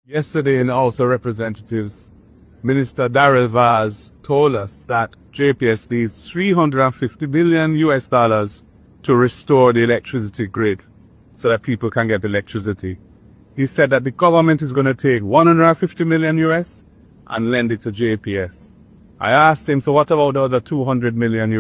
Yesterday in the House of Representatives, Minister Darrell told us that JPS needs $350 billion to restore the electricity grid so that people can get electricity. He said that the government is going to take $150 million and lend it to JPS. I asked him, so what about the other $200 million?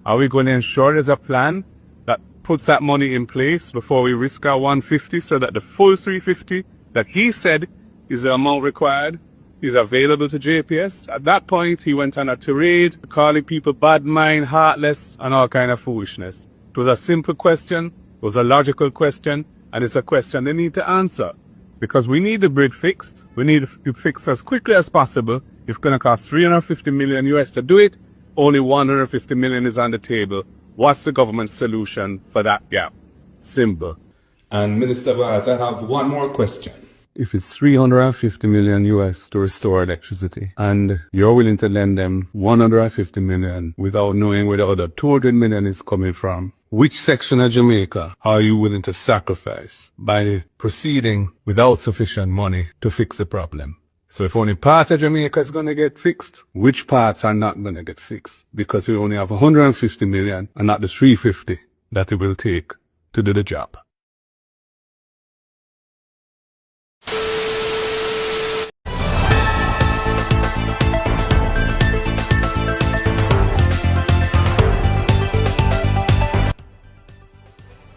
Are we going to ensure there's a plan that puts that money in place before we risk our 150 so that the full 350 that he said is the amount required is available to JPS? At that point, he went on a tirade, calling people bad mind, heartless, and all kind of foolishness. It was a simple question, it was a logical question, and it's a question they need to answer. Because we need the grid fixed, we need it fixed as quickly as possible. If it's going to cost $350 million to do it, only $150 million is on the table. What's the government's solution for that gap? Simple. And Minister Vaz, I have one more question. If it's $350 million to restore electricity, and you're willing to lend them $150 million without knowing where the other $200 million is coming from, which section of Jamaica are you willing to sacrifice by proceeding without sufficient money to fix the problem? So if only part of Jamaica is going to get fixed, which parts are not going to get fixed? Because we only have $150 million and not the $350 that it will take to do the job.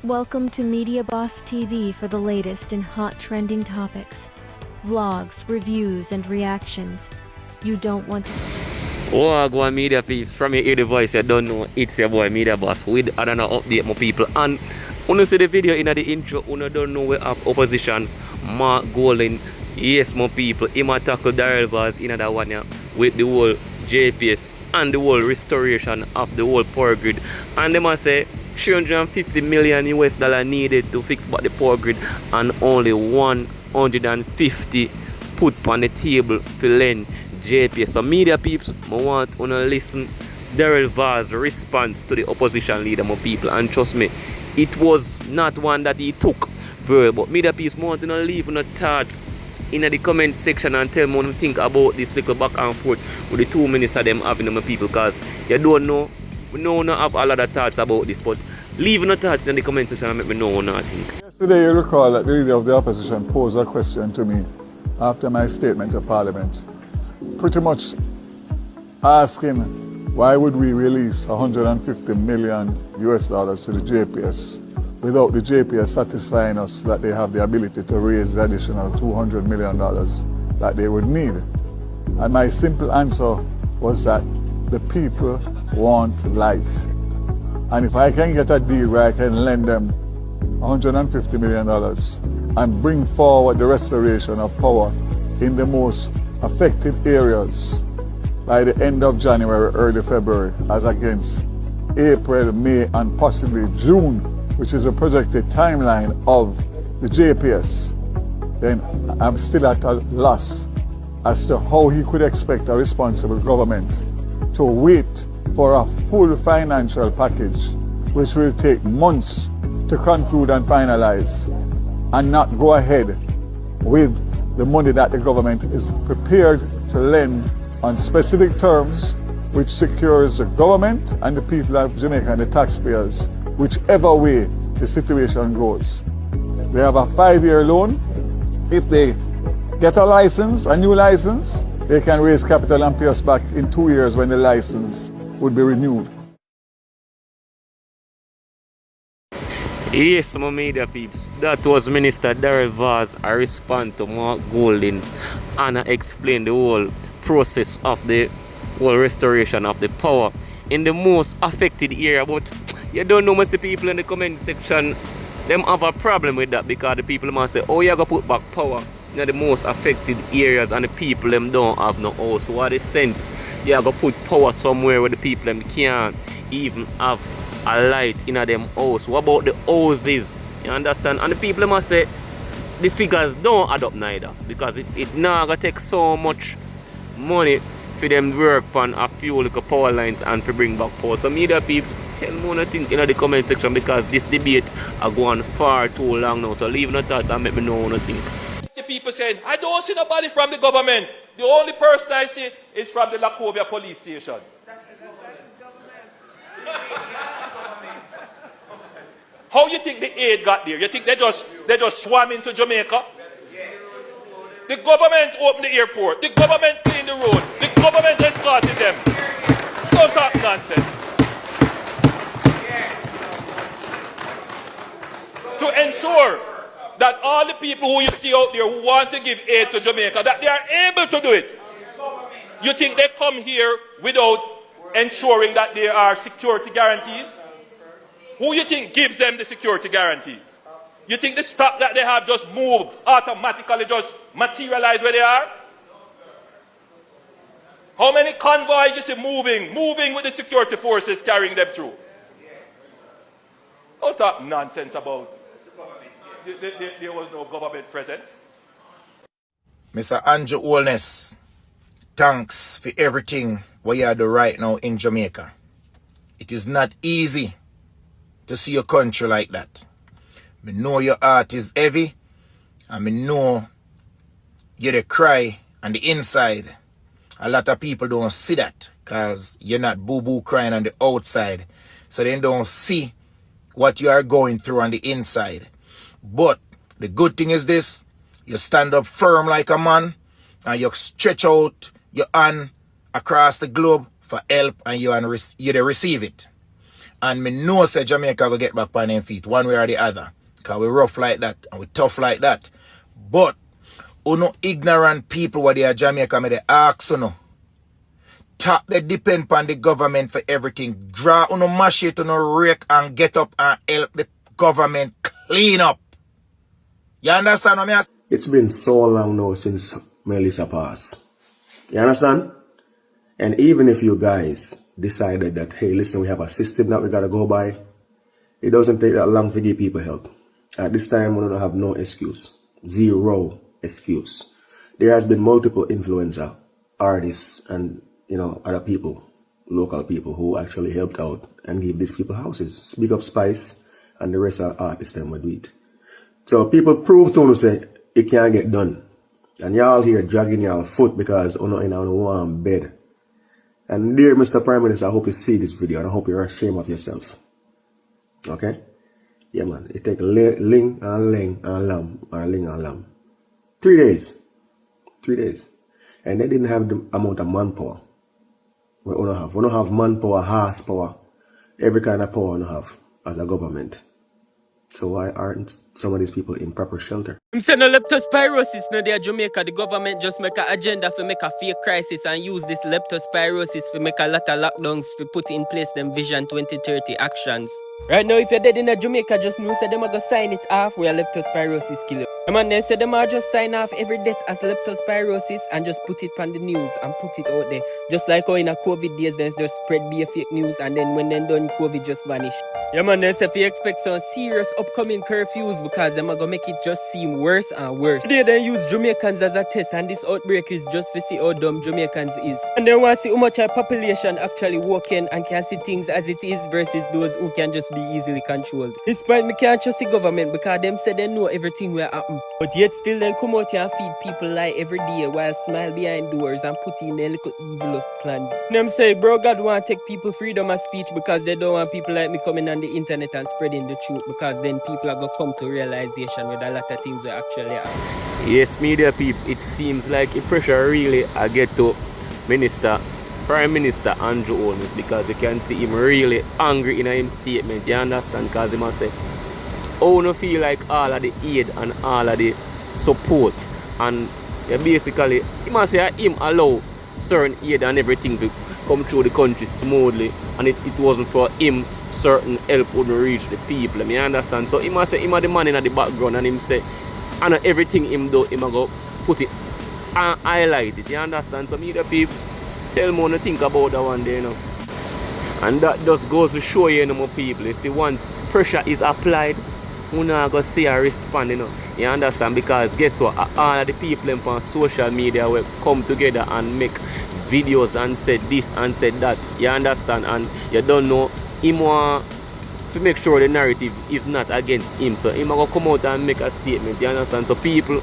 Welcome to Media Boss TV for the latest in hot trending topics, vlogs, reviews, and reactions. You don't want to skip. Oh, go on media peeps, from your hear the voice, you don't know it's your boy Media Boss with another update, my people. And when you see the video in the intro, you don't know we have opposition, Mark Golden. Yes, my people, he might tackle Darrell in that one, yeah, with the whole JPS and the whole restoration of the whole power grid. And they must say $350 million needed to fix but the power grid, and only 150 put on the table to lend JPS. So media peeps, I want to listen Darrell Vaz's response to the opposition leader, my people, and trust me, it was not one that he took very, but media peeps, I want to leave no thoughts in the comment section and tell me what you think about this little back and forth with the two ministers them having, my people, because you don't know. We don't have a lot of thoughts about this, but leave no thoughts in the comment section and let me know what I think. Yesterday, you recall that the leader of the opposition posed a question to me after my statement to Parliament, pretty much asking why would we release $150 million to the JPS without the JPS satisfying us that they have the ability to raise the additional $200 million that they would need. And my simple answer was that the people want light. And if I can get a deal where I can lend them $150 million and bring forward the restoration of power in the most affected areas by the end of January, early February, as against April, May, and possibly June, which is a projected timeline of the JPS, then I'm still at a loss as to how he could expect a responsible government to wait for a full financial package, which will take months to conclude and finalize, and not go ahead with the money that the government is prepared to lend on specific terms, which secures the government and the people of Jamaica and the taxpayers, whichever way the situation goes. They have a 5-year loan. If they get a license, a new license, they can raise capital and pay us back in 2 years when the license would be renewed. Yes, my media peeps, that was Minister Darrell Vaz, a response to Mark Golden, and I explained the whole process of the whole restoration of the power in the most affected area. But you don't know, most of the people in the comment section, them have a problem with that, because the people must say, oh, you're going to put back power in the most affected areas and the people them don't have no house. So what is sense? You're going to put power somewhere where the people them can't even have a light in them house. What about the houses? You understand? And the people must say the figures don't add up neither, because it now going to take so much money for them work on a few little power lines and to bring back power. So media peeps, tell me what you think in the comment section, because this debate are going far too long now. So leave no thoughts and let me know what you think. people saying, I don't see nobody from the government. The only person I see is from the Lacovia police station. How you think the aid got there? You think they just swam into Jamaica? The government opened the airport. The government cleaned the road. The government escorted them. Don't talk nonsense. To ensure that all the people who you see out there who want to give aid to Jamaica, that they are able to do it. You think they come here without ensuring that there are security guarantees? Who you think gives them the security guarantees? You think the stock that they have just move automatically, just materialize where they are? How many convoys you see moving with the security forces carrying them through? Don't talk nonsense about there was no government presence. Mr. Andrew Holness, thanks for everything what you do right now in Jamaica. It is not easy to see a country like that. I know your heart is heavy, and I know you the cry on the inside. A lot of people don't see that because you're not boo-boo crying on the outside. So they don't see what you are going through on the inside. But the good thing is this, you stand up firm like a man and you stretch out your hand across the globe for help and you receive it. And me know say Jamaica will get back on their feet one way or the other. Because we rough like that and we tough like that. But uno ignorant people what they are Jamaica me they ask uno. Tap they depend upon the government for everything. Draw uno machete uno rake and get up and help the government clean up. You understand what I mean? It's been so long now since Melissa passed. You understand? And even if you guys decided that, hey, listen, we have a system that we gotta go by, it doesn't take that long to give people help. At this time, we don't have no excuse. Zero excuse. There has been multiple influencer artists and, you know, other people, local people who actually helped out and gave these people houses. Speak Up Spice and the rest of artists them would do it. So people prove to us say it can't get done. And y'all here dragging y'all foot because you're not in a warm bed. And dear Mr. Prime Minister, I hope you see this video and I hope you're ashamed of yourself. Okay? Yeah, man. It takes ling and lamb or ling and lamb. 3 days. 3 days. And they didn't have the amount of manpower. We don't have. We don't have manpower, horsepower, every kind of power we don't have as a government. So why aren't some of these people in proper shelter? I'm saying no leptospirosis no there Jamaica. The government just make an agenda for make a fake crisis and use this leptospirosis for make a lot of lockdowns for put in place them Vision 2030 actions. Right now, if you're dead in Jamaica, just know say them are gonna sign it off where leptospirosis kill you. Man, they say them are just sign off every death as leptospirosis and just put it on the news and put it out there. Just like how in a COVID days, they just spread be a fake news and then when they're done, COVID just vanish. Yeah, man, they say if you expect some serious upcoming curfews because them are gonna make it just seem worse and worse. Today they use Jamaicans as a test and this outbreak is just to see how dumb Jamaicans is. And they want to see how much our population actually walking and can see things as it is versus those who can just be easily controlled. Despite me can't trust the government because them say they know everything will happen. But yet still then come out here and feed people lie every day while smile behind doors and put in their little evilous plans. Them say, bro, God want to take people freedom of speech because they don't want people like me coming on the internet and spreading the truth because then people are going to come to realization with a lot of things will actually happen. Yes, media peeps, it seems like the pressure really get to Prime Minister Andrew Holness because you can see him really angry in his statement. You understand? Because he must say, oh, no feel like all of the aid and all of the support. And basically, he must say him allow certain aid and everything to come through the country smoothly. And it wasn't for him, certain help wouldn't reach the people. You understand? So he must say him are the man in the background and him say, and everything him do, him go put it and highlight it. You understand? So media peeps, tell me what you think about that one day, you know. And that just goes to show you, more people. You see, once pressure is applied, you're not going to see a respond, you know. You understand? Because guess what? All of the people on social media will come together and make videos and say this and say that. You understand? And you don't know him want to make sure the narrative is not against him. So him going to come out and make a statement. You understand? So people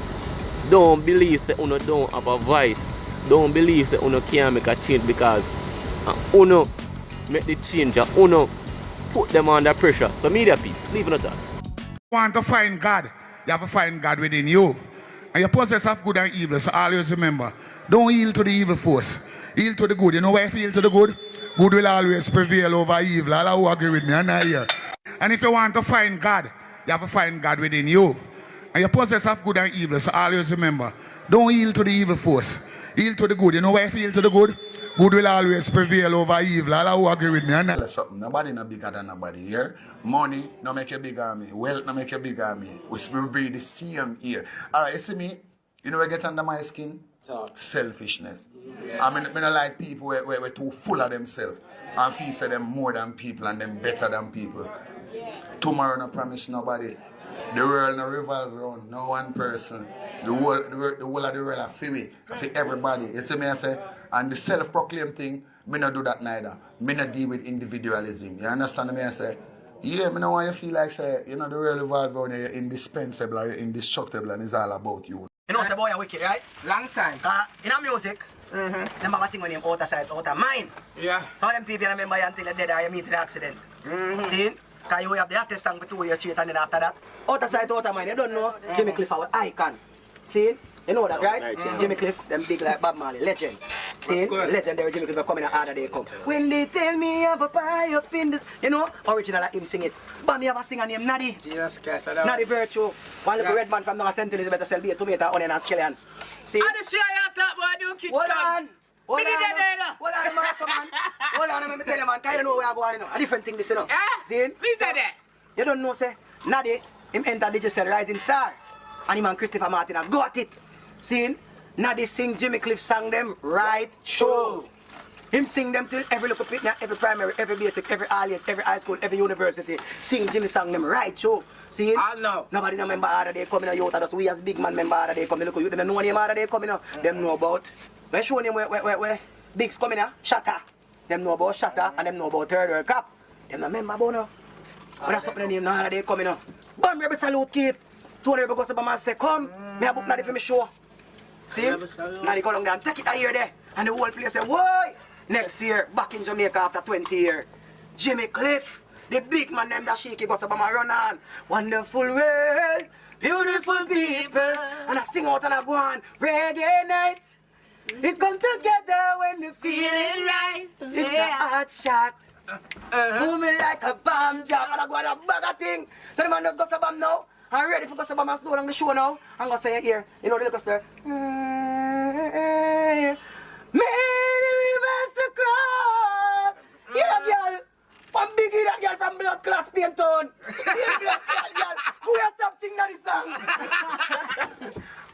don't believe that you don't have a voice. Don't believe that you can't make a change because you make the change and you put them under pressure. So media peeps, leave it at that. Want to find God, you have to find God within you. And you possess of good and evil, so always remember, don't yield to the evil force. Yield to the good. You know why if you yield to the good? Good will always prevail over evil. All who agree with me, I'm not here. And if you want to find God, you have to find God within you. And you possess of good and evil, so always remember, don't yield to the evil force. Yield to the good. You know why if you yield to the good? Good will always prevail over evil. All who agree with me, I'm not. Something. Nobody no bigger than nobody here. Money no make you bigger than me. Wealth no make you bigger than me. We breathe the same here. Alright, you see me? You know what get under my skin? Selfishness. I mean, I like people where too full of themselves and feel say them more than people and them better than people. Tomorrow no promise nobody. The world no revolve around no one person. The whole of the world are free for everybody. You see me I say? And the self-proclaimed thing, me not do that neither. Me not deal with individualism. You understand me I say? Yeah, me know why you feel like say, you know, the world revolve around you're indispensable or you're indestructible and it's all about you. You know, say boy, you're wicked, right? Long time. In a music, them have a thing when you're out of sight, out of mind. Yeah. Some of them people remember you until you're dead or you meet an accident. See? Because you have the artist song for 2 years straight and then after that, out of sight, out of mind. You don't know, Jimmy Cliff our icon. See? You know that, right? Jimmy Cliff, them big like Bob Marley, legend. See? Legendary Jimmy Cliff coming out harder they come. When they tell me I have a pie up in this, you know, original like him sing it. But me have a singer named Naddy. Jesus Christ, I don't know. Naddy Virtue. One little red man from North St. Elizabeth sell be a tomato, onion and scallion. See? I just show you that boy do kids. Hold on. Hold on, man, come on. Hold on, let me tell you, man. Because you know where I go on, you know. A different thing this, you know. See? Me say that. You don't know, say, Naddy, him enter Digital Rising Star. And him and Christopher Martin have got it. See? Naddy sing Jimmy Cliff sang them right show. Him sing them till every local pit, every primary, every basic, every college, every high school, every university. Sing Jimmy sang them right show. See? I know. Nobody no member how they coming out youth. That's we as big man member how they coming. Look at you, they don't know name how they coming out. Them know about. When show them where Bigs coming out, Shatter. Them know about Shatter and them know about Third World Cup. Them no member about now. But that's something name now how they coming out. Bam Rebel salute keep. 200 Rebel goes to Bama say come. Me a book Naddy for me show. See? Naddy come down there and take it a year there. And the whole place say, why? Next year, back in Jamaica after 20 years. Jimmy Cliff, the big man named that shaky goes to Bama run on. Wonderful world, beautiful people. And I sing out and I go on, reggae night. It come together when we feeling right. It's a hot shot. Booming like a bomb job. And I go on a bag of thing. So the man does go to Bam now. I'm ready for go to Bam and slow down the show now. I'm going to say it here. You know the little sir. Many rivers to cross. Yeah, girl. One biggie that girl from Blood Class Paint Town. Yeah, Blood Class girl. Who has stop singing that song?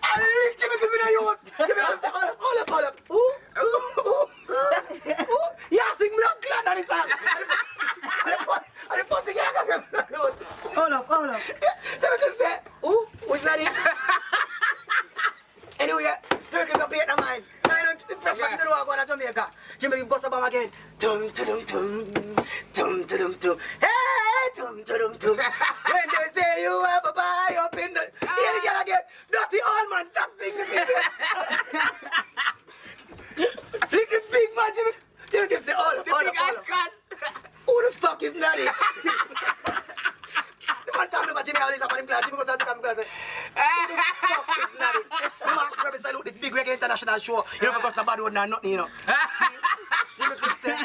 I'll lick Jimmy Cliff in the youth. Give me hold up. Ooh. Yeah, sing Blood Class that song. And the first thing I got from Blood Class. Hold up. Jimmy Cliff say, ooh, who's that it? Anyway, Jimmy Cliff got paint in mind. I don't impress me to know I'm going to Jamaica. Jimmy Cliff goes to Bam again. Tum. Hey, tum. When they say you have a buy up in the... Here you get again. Dirty old man, stop singing the business. Look the big man, Jimmy Cliff say, all up. Who the fuck is Naddy? The man talking about Jimmy Allis up on him class. Jimmy goes out to come class. Who the fuck is Naddy? The man grab salute this big reggae international show. You know because the bad one and nothing, you know. See? Jimmy Cliff said,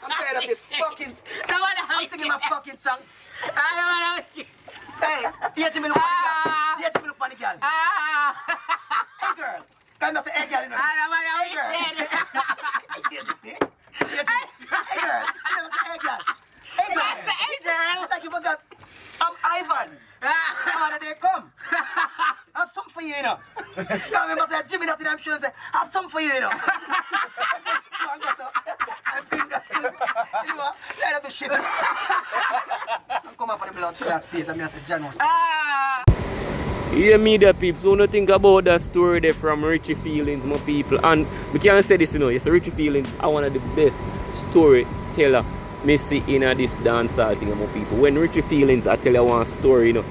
I'm tired of this fucking... I'm singing my fucking song. Hey, here Jimmy look funny girl. Hey girl. Come and say hey girl, you know. Hey girl. Hey girl. Like you forgot. I'm Ivan. How did they come? I have something for you, you know. Come and say Jimmy that I'm sure say I have something for you, you know. I think that you know what? Light up the shit. I'm coming for the blood clot state and I say John was. Yeah, media peeps, so don't think about that story there from Richie Feelings, my people. And we can't say this, you know, yes, Richie Feelings are one of the best storyteller me see in this dancehall thing, my people. When Richie Feelings, I tell you one story, you know,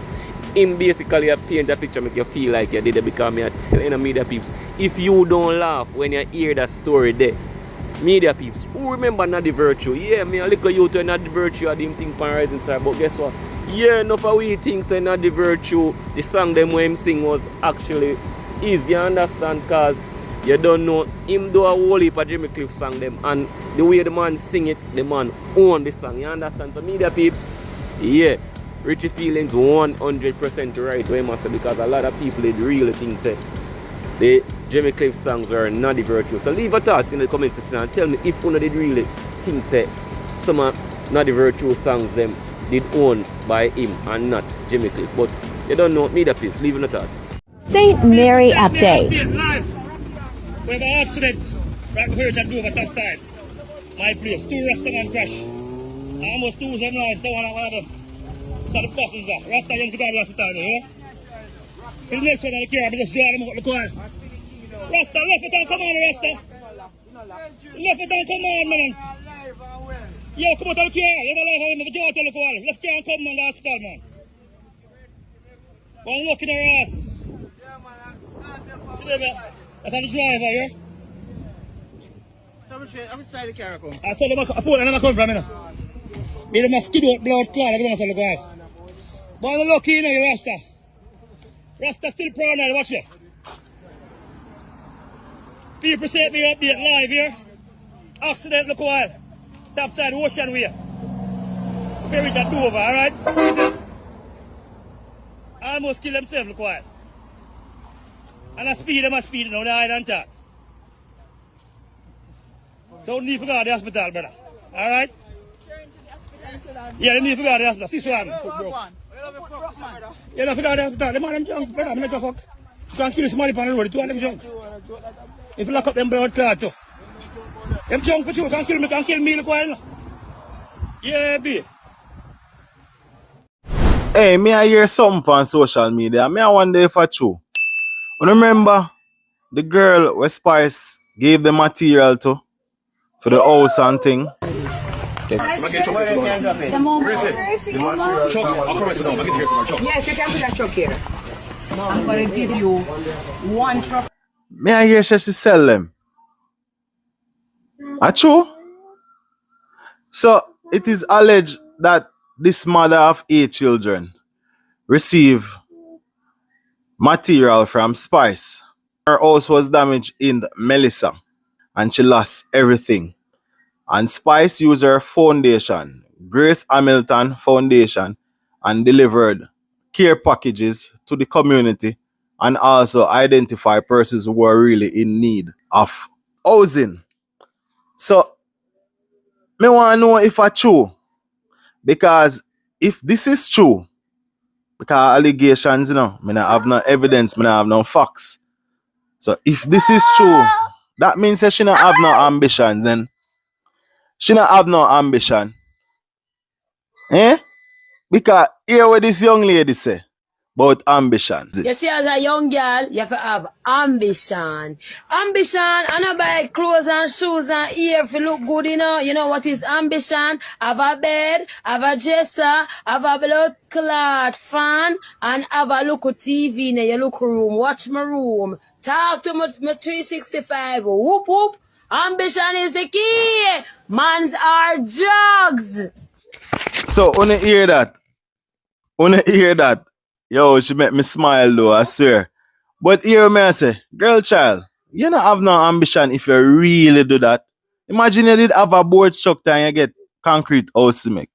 him basically a paint a picture make you feel like you did it because me are telling the media peeps, if you don't laugh when you hear that story there, media peeps, who remember not the virtue? Yeah, me a little youth and not the virtue of them thing pan rising star, but guess what? Yeah, enough of we things and not the virtue, the song them when him sing was actually easy, you understand? Cause you don't know him do a whole heap of Jimmy Cliff song them, and the way the man sing it, the man own the song, you understand? So media peeps, yeah, Richie Feelings 100% right where must say, because a lot of people did really think that the Jimmy Cliff songs are not the virtue. So leave your thoughts in the comment section and tell me if one did really think that some of not the virtue songs them did owned by him and not Jimmy Cliff. But you don't know media peeps, leave your thoughts. St. Mary update. We have an accident right here at Dover top side. My place, 2 restaurant crash. Almost 2 of lives, so one of them. So the passenger, Rasta Young to go to the hospital, you know? So the next one on the car, I just draw them out the car. Rasta, left it and come on, Rasta. Left it and come on, man. Yo, come out of the car. You have a life of him, but you out of the car. Left car and come on the hospital, man. One look in her ass. See there, that's on the driver, yeah? I'm inside the car, come. I saw them, I pull and I'm coming from, you know. Me the mosquito blood clot, I don't know what I'm going. Boy, I'm lucky, you know, you Rasta. Rasta still proud now, watch it. People set me up there live here. Accident, look a while. Top side, ocean way. Ferry at Dover, alright? Almost kill themselves, look a while. And I speed, now, they hide and talk. So, need to go to the hospital, brother. Alright? Yeah, they need to go to the hospital. 6 1. Yeah, they forgot the hospital. The man them drunk, brother. I'm not gonna fuck. You can kill somebody on the road. 2 of them drunk. If you lock up them blood clot too. Them drunk for sure. Can kill me look while. Yeah, B. Hey, me I hear something on social media. Me I wonder if it's true. You remember the girl where Spice gave the material to for the house and thing? Yes, you can put that truck here. I'm going to give you 1 truck. Me I hear she sell them. That's true? So it is alleged that this mother of 8 children received material from Spice. Her house was damaged in Melissa and she lost everything. And Spice used her foundation, Grace Hamilton Foundation, and delivered care packages to the community and also identify persons who were really in need of housing. So, me want to know if it's true. Because if this is true, because allegations, you know, me not have no evidence, me not have no facts. So if this is true, that means that she not have no ambitions then. She not have no ambition. Eh? Because hear what this young lady say about ambition. You see, as a young girl, you have to have ambition. Ambition, I not buy clothes and shoes and ear if you look good, you know. You know what is ambition? Have a bed, have a dresser, have a blood clot fan, and have a look at TV in your look room. Watch my room. Talk to my 365. Whoop, whoop. Ambition is the key. Mans are drugs. So, wanna hear that? Wanna hear that? Yo, she make me smile though, I swear. But hear me I say, girl child, you don't have no ambition if you really do that. Imagine you did have a board structure and you get concrete house to make.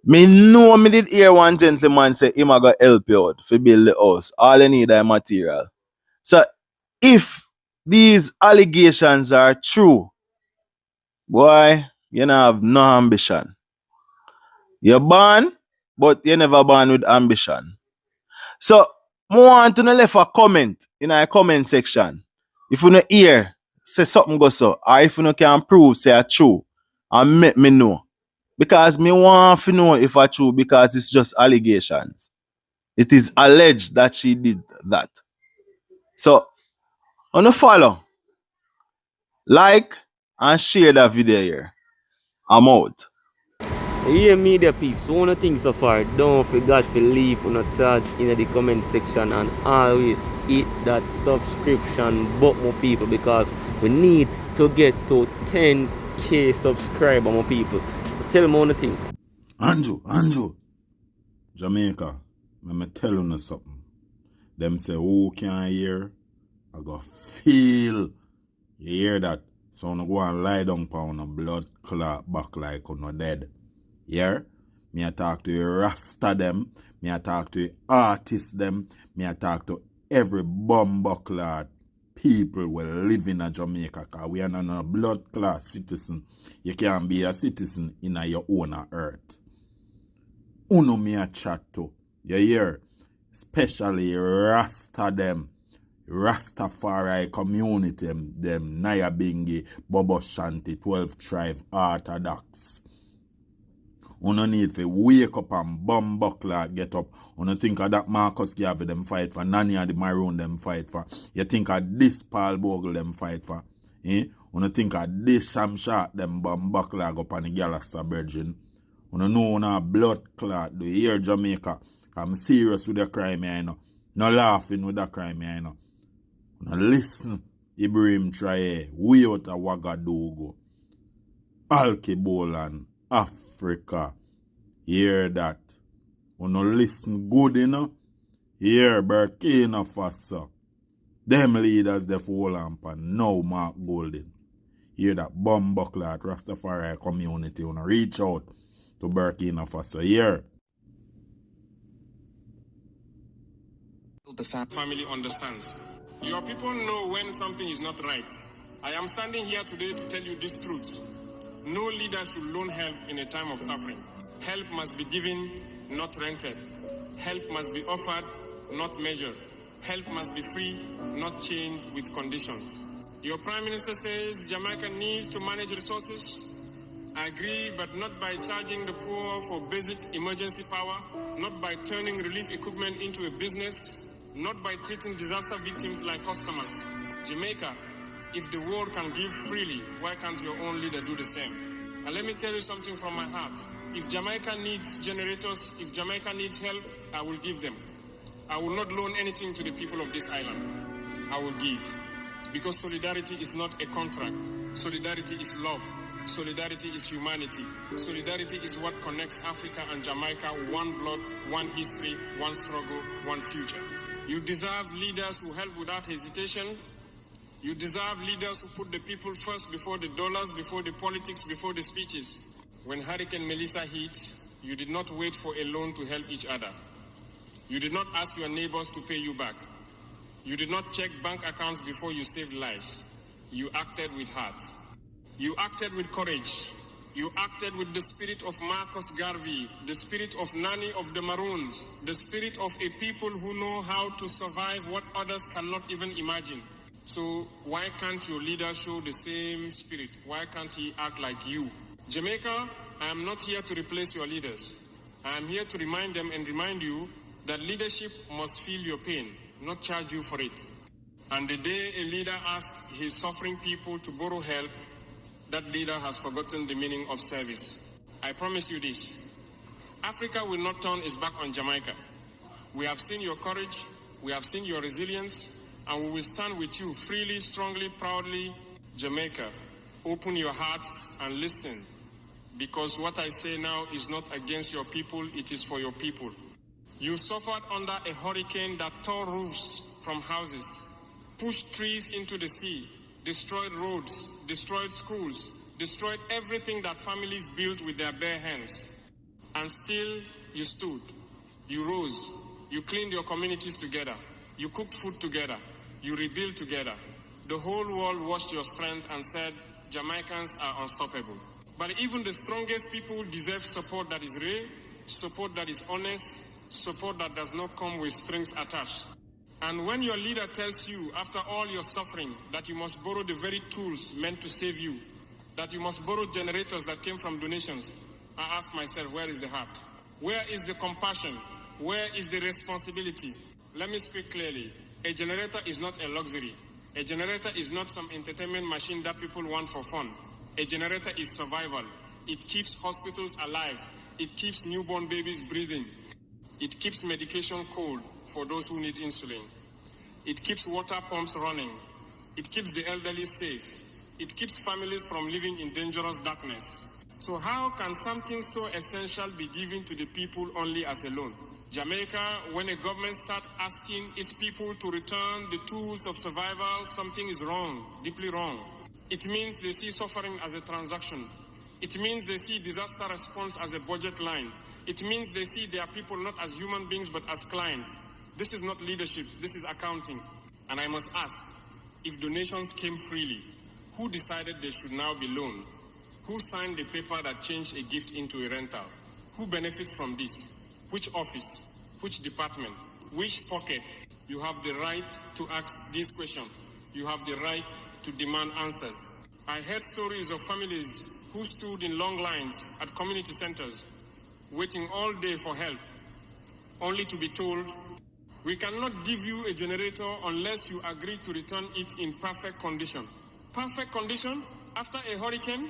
Me know me did hear one gentleman say him a go help you out to build the house. All you need is material. So if these allegations are true, boy, you don't have no ambition. You're born, but you never born with ambition. So, I want to left a comment in our comment section. If you no hear, say something go so, or if you no can prove, say it's true, and make me know. Because me want to know if it's true, because it's just allegations. It is alleged that she did that. So, on the follow, like and share that video here. I'm out. Yeah, media peeps, one of things so far, don't forget to leave on a thoughts in the comment section and always hit that subscription button, my people, because we need to get to 10k subscribers, my people. So tell me one thing. Andrew, Jamaica, let me tell you something. Them say, who can hear? I go feel. You hear that? So I go and lie down on a blood clot back like you're dead. Yeah? Me I talk to the Rasta them. Me I talk to the artists them. Me I talk to every bumbuckler people who live in Jamaica. Because we are not a blood clot citizen. You can't be a citizen in your own earth. Uno me a chat to. You hear? Especially Rasta them. Rastafari community them Nyabingi, Bobo Shanti, 12th Tribe, Orthodox. Uno need to wake up and bumbuckler get up. Uno think of that Marcus Garvey them fight for, Nanya the Maroon them fight for. You think of this Paul Bogle them fight for. Uno think of this Shamshat them bumbuckler go up on the Galaxy Virgin. Uno know una blood clot do you hear Jamaica? I'm serious with the crime I know. No laughing with the crime I know. Now listen, Ibrahim Traye, we out of Ouagadougou, Alkebulan, Africa. Hear that? Now listen good, you know? Hear Burkina Faso. Them leaders, they fall on now Mark Golden. Hear that bumbuckler at Rastafari community. Now reach out to Burkina Faso. Hear? The family understands. Your people know when something is not right. I am standing here today to tell you this truth. No leader should loan help in a time of suffering. Help must be given, not rented. Help must be offered, not measured. Help must be free, not chained with conditions. Your Prime Minister says Jamaica needs to manage resources. I agree, but not by charging the poor for basic emergency power, not by turning relief equipment into a business, not by treating disaster victims like customers. Jamaica, if the world can give freely, why can't your own leader do the same? And let me tell you something from my heart. If Jamaica needs generators, if Jamaica needs help, I will give them. I will not loan anything to the people of this island. I will give. Because solidarity is not a contract. Solidarity is love. Solidarity is humanity. Solidarity is what connects Africa and Jamaica, one blood, one history, one struggle, one future. You deserve leaders who help without hesitation. You deserve leaders who put the people first before the dollars, before the politics, before the speeches. When Hurricane Melissa hit, you did not wait for a loan to help each other. You did not ask your neighbors to pay you back. You did not check bank accounts before you saved lives. You acted with heart. You acted with courage. You acted with the spirit of Marcus Garvey, the spirit of Nani of the Maroons, the spirit of a people who know how to survive what others cannot even imagine. So why can't your leader show the same spirit? Why can't he act like you? Jamaica, I am not here to replace your leaders. I am here to remind them and remind you that leadership must feel your pain, not charge you for it. And the day a leader asks his suffering people to borrow help, that leader has forgotten the meaning of service. I promise you this. Africa will not turn its back on Jamaica. We have seen your courage, we have seen your resilience, and we will stand with you freely, strongly, proudly. Jamaica, open your hearts and listen, because what I say now is not against your people, it is for your people. You suffered under a hurricane that tore roofs from houses, pushed trees into the sea, destroyed roads, destroyed schools, destroyed everything that families built with their bare hands. And still, you stood, you rose, you cleaned your communities together, you cooked food together, you rebuilt together. The whole world watched your strength and said, Jamaicans are unstoppable. But even the strongest people deserve support that is real, support that is honest, support that does not come with strings attached. And when your leader tells you, after all your suffering, that you must borrow the very tools meant to save you, that you must borrow generators that came from donations, I ask myself, where is the heart? Where is the compassion? Where is the responsibility? Let me speak clearly. A generator is not a luxury. A generator is not some entertainment machine that people want for fun. A generator is survival. It keeps hospitals alive. it keeps newborn babies breathing. It keeps medication cold for those who need insulin. It keeps water pumps running. It keeps the elderly safe. It keeps families from living in dangerous darkness. So how can something so essential be given to the people only as a loan? Jamaica, when a government starts asking its people to return the tools of survival, something is wrong, deeply wrong. It means they see suffering as a transaction. It means they see disaster response as a budget line. It means they see their people not as human beings but as clients. This is not leadership, this is accounting. And I must ask, if donations came freely, who decided they should now be loaned? Who signed the paper that changed a gift into a rental? Who benefits from this? Which office? Which department? Which pocket? You have the right to ask this question. You have the right to demand answers. I heard stories of families who stood in long lines at community centers, waiting all day for help, only to be told, we cannot give you a generator unless you agree to return it in perfect condition. Perfect condition? After a hurricane?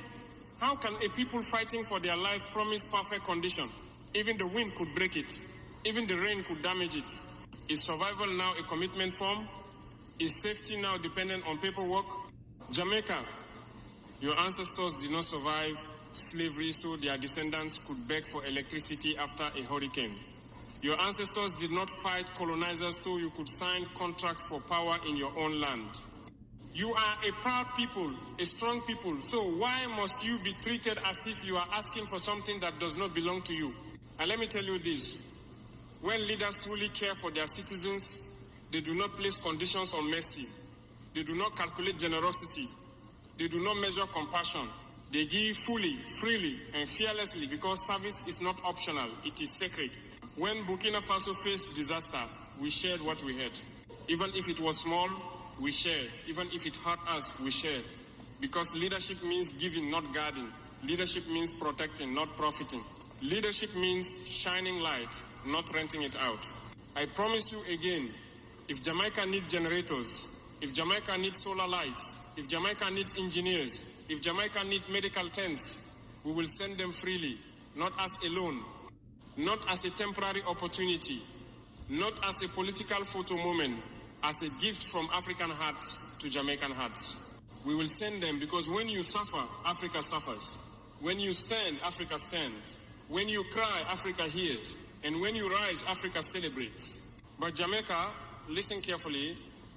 How can a people fighting for their life promise perfect condition? Even the wind could break it. Even the rain could damage it. Is survival now a commitment form? Is safety now dependent on paperwork? Jamaica, your ancestors did not survive slavery so their descendants could beg for electricity after a hurricane. Your ancestors did not fight colonizers so you could sign contracts for power in your own land. You are a proud people, a strong people, so why must you be treated as if you are asking for something that does not belong to you? And let me tell you this, when leaders truly care for their citizens, they do not place conditions on mercy. They do not calculate generosity. They do not measure compassion. They give fully, freely, and fearlessly because service is not optional, it is sacred. When Burkina Faso faced disaster, we shared what we had. Even if it was small, we shared. Even if it hurt us, we shared. Because leadership means giving, not guarding. Leadership means protecting, not profiting. Leadership means shining light, not renting it out. I promise you again, if Jamaica needs generators, if Jamaica needs solar lights, if Jamaica needs engineers, if Jamaica needs medical tents, we will send them freely, not as a loan, not as a temporary opportunity, not as a political photo moment, as a gift from African hearts to Jamaican hearts. We will send them because when you suffer, Africa suffers. When you stand, Africa stands. When you cry, Africa hears. And when you rise, Africa celebrates. But Jamaica, listen carefully,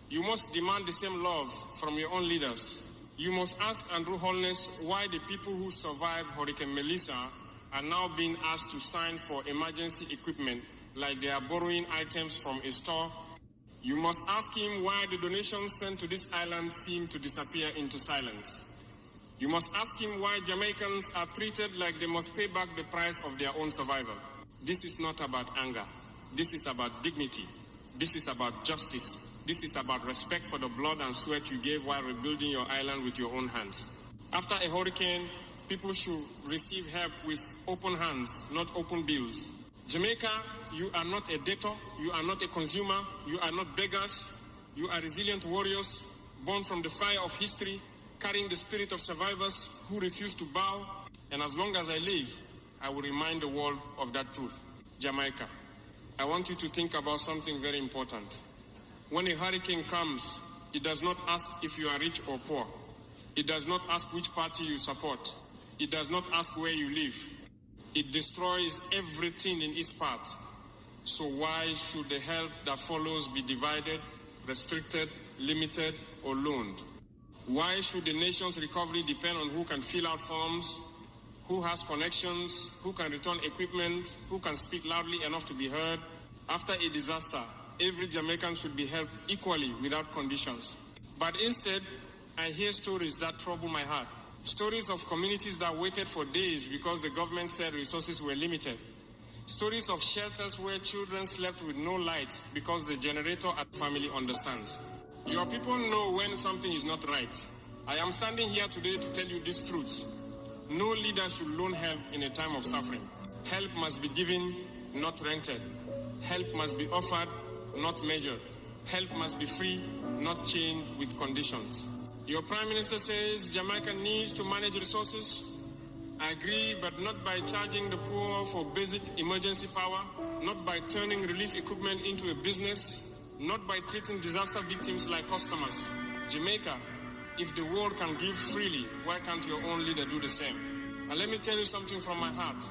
you must demand the same love from your own leaders. You must ask Andrew Holness why the people who survived Hurricane Melissa are now being asked to sign for emergency equipment like they are borrowing items from a store. You must ask him why the donations sent to this island seem to disappear into silence. You must ask him why Jamaicans are treated like they must pay back the price of their own survival. This is not about anger. This is about dignity. This is about justice. This is about respect for the blood and sweat you gave while rebuilding your island with your own hands. After a hurricane, people should receive help with open hands, not open bills. Jamaica, you are not a debtor, you are not a consumer, you are not beggars, you are resilient warriors, born from the fire of history, carrying the spirit of survivors who refuse to bow, and as long as I live, I will remind the world of that truth. Jamaica, I want you to think about something very important. When a hurricane comes, it does not ask if you are rich or poor. It does not ask which party you support. It does not ask where you live. It destroys everything in its path. So why should the help that follows be divided, restricted, limited, or loaned? Why should the nation's recovery depend on who can fill out forms, who has connections, who can return equipment, who can speak loudly enough to be heard? After a disaster, every Jamaican should be helped equally without conditions. But instead, I hear stories that trouble my heart. Stories of communities that waited for days because the government said resources were limited. Stories of shelters where children slept with no light because the generator at the family understands. Your people know when something is not right. I am standing here today to tell you this truth. No leader should loan help in a time of suffering. Help must be given, not rented. Help must be offered, not measured. Help must be free, not chained with conditions. Your Prime Minister says Jamaica needs to manage resources. I agree, but not by charging the poor for basic emergency power, not by turning relief equipment into a business, not by treating disaster victims like customers. Jamaica, if the world can give freely, why can't your own leader do the same? And let me tell you something from my heart.